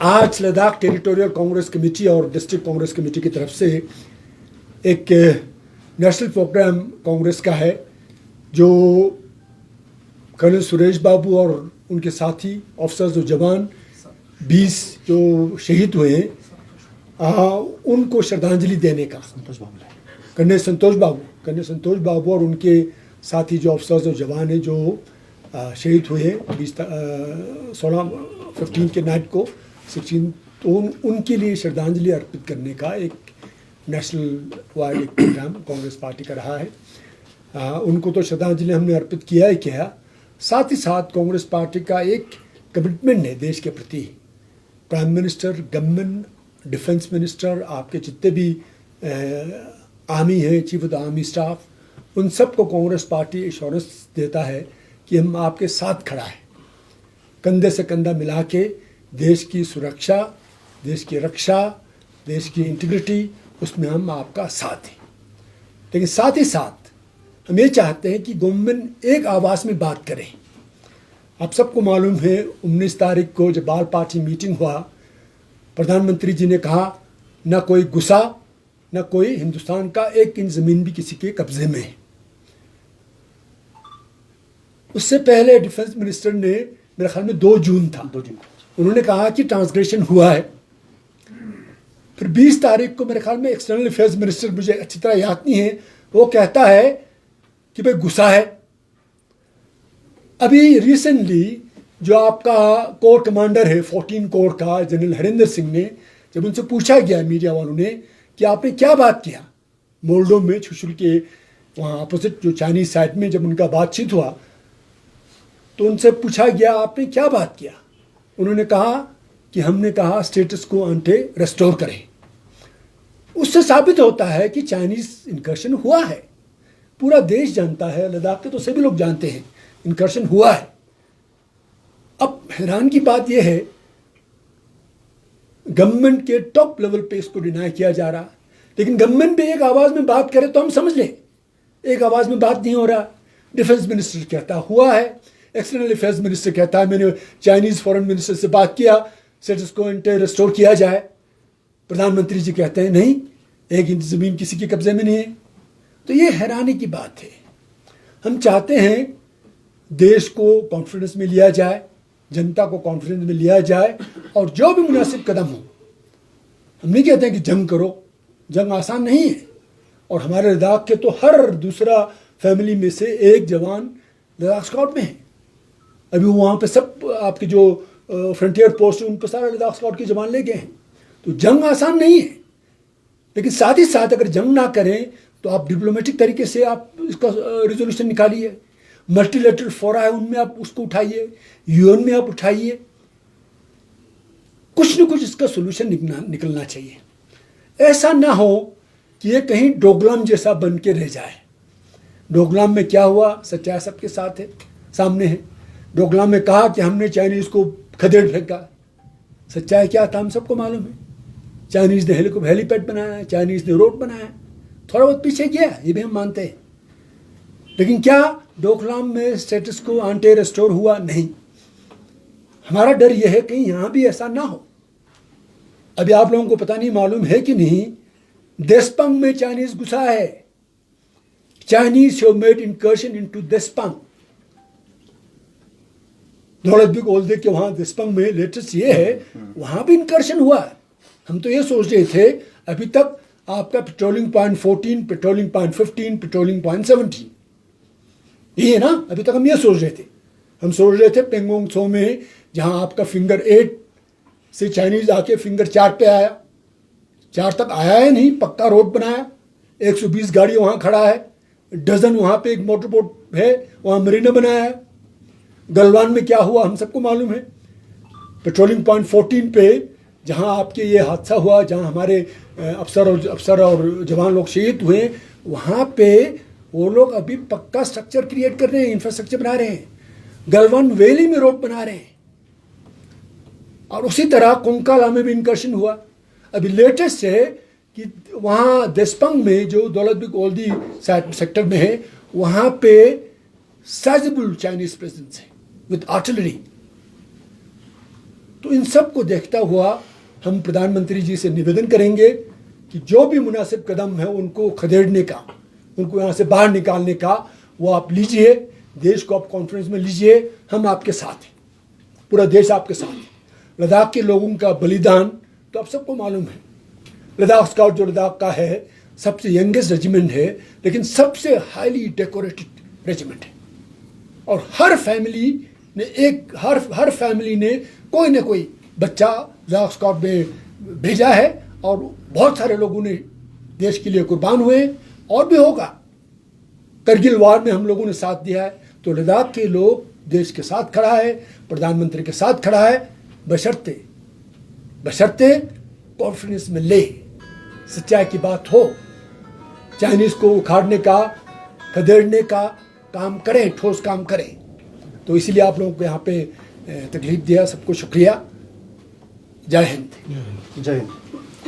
आज Ladakh territorial Congress committee और district Congress committee की तरफ से एक नेशनल प्रोग्राम कांग्रेस का है जो कर्नल सुरेश बाबू और उनके साथी ऑफिसर्स और जवान 20 जो शहीद हुए हैं उनको श्रद्धांजलि देने का। कर्नल संतोष बाबू और उनके साथी जो ऑफिसर्स और जवान हैं जो शहीद हुए हैं 15 के नाइट को 16, तो उनके लिए श्रद्धांजलि अर्पित करने का एक national wide programme Congress party का रहा है। उनको तो श्रद्धांजलि हमने अर्पित किया ही किया, साथ ही साथ कांग्रेस पार्टी का एक कमिटमेंट है देश के प्रति। Prime minister, government, defence minister, आपके जितने भी आर्मी हैं, chief of the army staff, उन सबको कांग्रेस पार्टी एश्योरेंस देता है कि हम आपके साथ खड़ा है, कंधे से कंधा मिला के देश की सुरक्षा, देश की रक्षा, देश की इंटीग्रिटी, उसमें हम आपका साथ हैं। लेकिन साथ ही साथ हम ये चाहते हैं कि गवर्नमेंट एक आवाज़ में बात करें। आप सबको मालूम है 19 तारीख को जब बाल पार्टी मीटिंग हुआ, प्रधानमंत्री जी ने कहा न कोई गुस्सा, न कोई हिंदुस्तान का 1 इंच ज़मीन भी किसी के कब्जे में है। उससे पहले डिफेंस मिनिस्टर ने, मेरे ख्याल में 2 जून था, उन्होंने कहा कि ट्रांसग्रेशन हुआ है। फिर 20 तारीख को मेरे ख्याल में एक्सटर्नल अफेयर्स मिनिस्टर, मुझे अच्छी तरह याद नहीं है, वो कहता है कि भाई गुस्सा है। अभी रिसेंटली जो आपका कोर कमांडर है 14 कोर का, जनरल हरिंदर सिंह ने, जब उनसे पूछा गया मीडिया वालों ने कि आपने क्या बात किया मोल्डो में, छुशुल के वहाँ अपोजिट जो चाइनीज साइड में, जब उनका बातचीत हुआ तो उनसे पूछा गया आपने क्या बात किया। उन्होंने कहा कि हमने कहा स्टेटस को अंटे रेस्टोर करें। उससे साबित होता है कि चाइनीज इनकर्शन हुआ है, पूरा देश जानता है, लद्दाख के तो सभी लोग जानते हैं इनकर्शन हुआ है। अब हैरान की बात यह है गवर्नमेंट के टॉप लेवल पे इसको डिनाई किया जा रहा है, लेकिन गवर्नमेंट भी एक आवाज़ में बात करे तो हम समझ लें। एक आवाज़ में बात नहीं हो रहा। डिफेंस मिनिस्टर कहता हुआ है, एक्सटर्नल अफेयर्स मिनिस्टर कहता है मैंने चाइनीज़ फॉरेन मिनिस्टर से बात किया, स्टेटस को रेस्टोर किया जाए। प्रधानमंत्री जी कहते हैं नहीं, 1 इंच ज़मीन किसी के कब्जे में नहीं है। तो ये हैरानी की बात है। हम चाहते हैं देश को कॉन्फिडेंस में लिया जाए, जनता को कॉन्फिडेंस में लिया जाए और जो भी मुनासिब कदम हो। हम नहीं कहते हैं कि जंग करो, जंग आसान नहीं है। और हमारे लद्दाख के तो हर दूसरा फैमिली में से एक जवान लद्दाख स्काउट में है। अभी वहाँ पे सब आपके जो फ्रंटियर पोस्ट है उन पर सारा लद्दाख स्काउट के जवान ले गए हैं। तो जंग आसान नहीं है, लेकिन साथ ही साथ अगर जंग ना करें तो आप डिप्लोमेटिक तरीके से आप इसका रिजोल्यूशन निकालिए। मल्टीलेटरल फोरा है उनमें आप उसको उठाइए, यूएन में आप उठाइए, कुछ न कुछ इसका सोल्यूशन निकलना चाहिए। ऐसा ना हो कि ये कहीं डोकलाम जैसा बन के रह जाए। डोकलाम में क्या हुआ, सच्चाई सबके साथ है, सामने है। डोकलाम में कहा कि हमने चाइनीज को खदेड़ फेंका, सच्चाई क्या था हम सबको मालूम है। चाइनीज ने हेलीपैड बनाया, चाइनीज ने रोड बनाया, थोड़ा बहुत पीछे गया ये भी हम मानते हैं, लेकिन क्या डोकलाम में स्टेटस को आंटे रेस्टोर हुआ? नहीं। हमारा डर यह है कहीं यहाँ भी ऐसा ना हो। अभी आप लोगों को पता नहीं, मालूम है कि नहीं, देशपंग में चाइनीज घुसा है। Chinese have made incursion into Depsang. Daulat Beg ओल्दे के वहाँ देशपंग में लेटेस्ट ये है, वहाँ भी इनकर्शन हुआ है। हम तो ये सोच रहे थे अभी तक आपका patrolling point 14, patrolling point 15, patrolling point 17, ये है ना। अभी तक हम ये सोच रहे थे। हम सोच रहे थे पेंगोंग त्सो में जहाँ आपका फिंगर 8 से चाइनीज आके फिंगर 4 पे आया, 4 तक आया है नहीं, पक्का रोड बनाया, 120 गाड़ी वहाँ खड़ा है, डजन वहाँ पे एक मोटर बोट है, वहाँ मरीना बनाया है। गलवान में क्या हुआ हम सबको मालूम है। पेट्रोलिंग पॉइंट 14 पे जहाँ आपके ये हादसा हुआ, जहाँ हमारे अफसर और जवान लोग शहीद हुए, वहाँ पे वो लोग अभी पक्का स्ट्रक्चर क्रिएट कर रहे हैं, इंफ्रास्ट्रक्चर बना रहे हैं। गलवान वैली में रोड बना रहे हैं। और उसी तरह कोंकाला में भी इनकर्शन हुआ। अभी लेटेस्ट है कि वहाँ देशपंग में जो दौलत बिग ओल्दी सेक्टर में है, वहाँ पे साइजेबल चाइनीज प्रेजेंस है विद आर्टिलरी। तो इन सब को देखता हुआ हम प्रधानमंत्री जी से निवेदन करेंगे कि जो भी मुनासिब कदम है उनको खदेड़ने का, उनको यहाँ से बाहर निकालने का, वो आप लीजिए, देश को आप कॉन्फ्रेंस में लीजिए, हम आपके साथ हैं, पूरा देश आपके साथ है। लद्दाख के लोगों का बलिदान तो आप सबको मालूम है। लद्दाख स्काउट जो लद्दाख का है सबसे यंगेस्ट रेजिमेंट है, लेकिन सबसे हाईली डेकोरेटेड रेजिमेंट है। और हर फैमिली ने कोई ना कोई बच्चा लद्दाख स्काउट में भेजा है और बहुत सारे लोगों ने देश के लिए कुर्बान हुए और भी होगा। करगिल वार में हम लोगों ने साथ दिया है। तो लद्दाख के लोग देश के साथ खड़ा है, प्रधानमंत्री के साथ खड़ा है, बशर्ते कॉन्फ्रेंस में ले सच्चाई की बात हो, चाइनीज को उखाड़ने का, खदेड़ने का काम करें, ठोस काम करें। तो इसलिए आप लोगों को यहाँ पे तकलीफ दिया, सबको शुक्रिया। जय हिंद। जय हिंद।